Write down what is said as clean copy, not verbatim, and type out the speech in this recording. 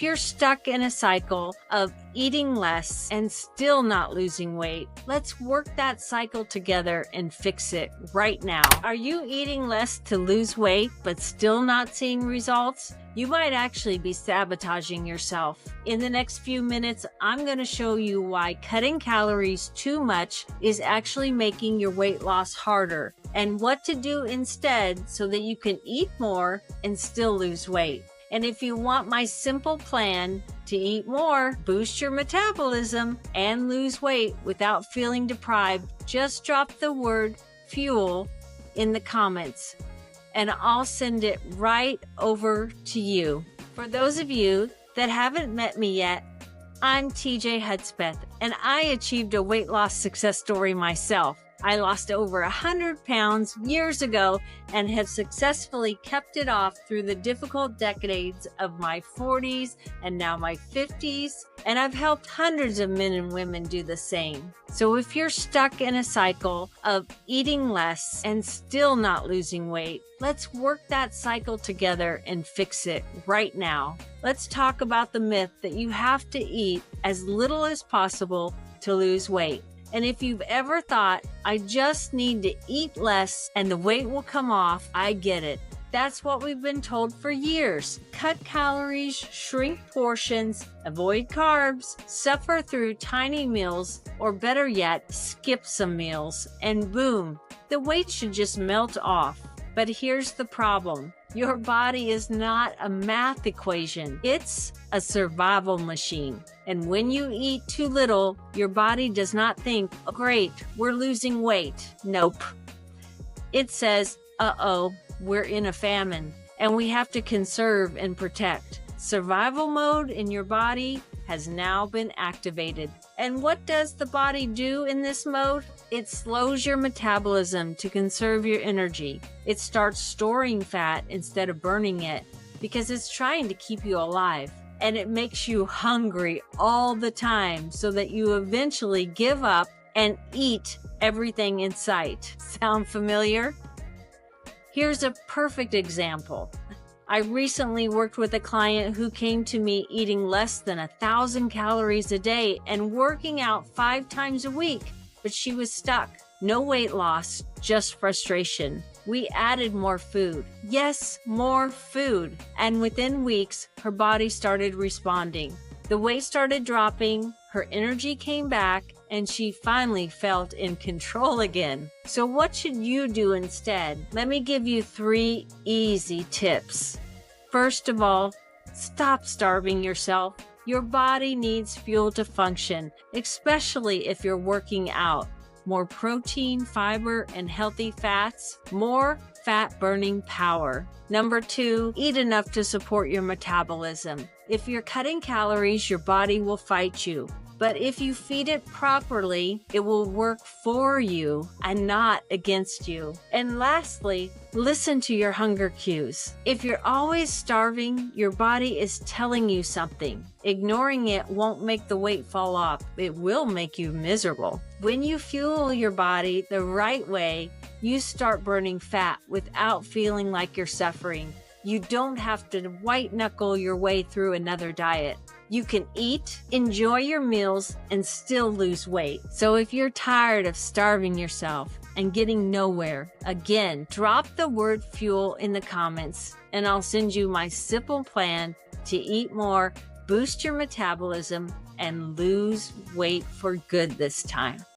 If you're stuck in a cycle of eating less and still not losing weight, let's work that cycle together and fix it right now. Are you eating less to lose weight but still not seeing results? You might actually be sabotaging yourself. In the next few minutes, I'm going to show you why cutting calories too much is actually making your weight loss harder, and what to do instead so that you can eat more and still lose weight. And if you want my simple plan to eat more, boost your metabolism, and lose weight without feeling deprived, just drop the word fuel in the comments and I'll send it right over to you. For those of you that haven't met me yet, I'm TJ Hudspeth, and I achieved a weight loss success story myself. I lost over 100 pounds years ago and have successfully kept it off through the difficult decades of my 40s and now my 50s, and I've helped hundreds of men and women do the same. So if you're stuck in a cycle of eating less and still not losing weight, let's work that cycle together and fix it right now. Let's talk about the myth that you have to eat as little as possible to lose weight. And if you've ever thought, I just need to eat less and the weight will come off, I get it. That's what we've been told for years. Cut calories, shrink portions, avoid carbs, suffer through tiny meals, or better yet, skip some meals, and boom, the weight should just melt off. But here's the problem. Your body is not a math equation. It's a survival machine. And when you eat too little, your body does not think, oh, great, we're losing weight. Nope. It says, uh-oh, we're in a famine, and we have to conserve and protect. Survival mode in your body has now been activated. And what does the body do in this mode? It slows your metabolism to conserve your energy. It starts storing fat instead of burning it because it's trying to keep you alive. And it makes you hungry all the time so that you eventually give up and eat everything in sight. Sound familiar? Here's a perfect example. I recently worked with a client who came to me eating less than 1,000 calories a day and working out 5 times a week, but she was stuck. No weight loss, just frustration. We added more food. Yes, more food. And within weeks, her body started responding. The weight started dropping, her energy came back, and she finally felt in control again. So what should you do instead? Let me give you 3 easy tips. First of all, stop starving yourself. Your body needs fuel to function, especially if you're working out. More protein, fiber, and healthy fats, more fat-burning power. Number 2, eat enough to support your metabolism. If you're cutting calories, your body will fight you. But if you feed it properly, it will work for you and not against you. And lastly, listen to your hunger cues. If you're always starving, your body is telling you something. Ignoring it won't make the weight fall off. It will make you miserable. When you fuel your body the right way, you start burning fat without feeling like you're suffering. You don't have to white knuckle your way through another diet. You can eat, enjoy your meals, and still lose weight. So if you're tired of starving yourself and getting nowhere, again, drop the word fuel in the comments and I'll send you my simple plan to eat more, boost your metabolism, and lose weight for good this time.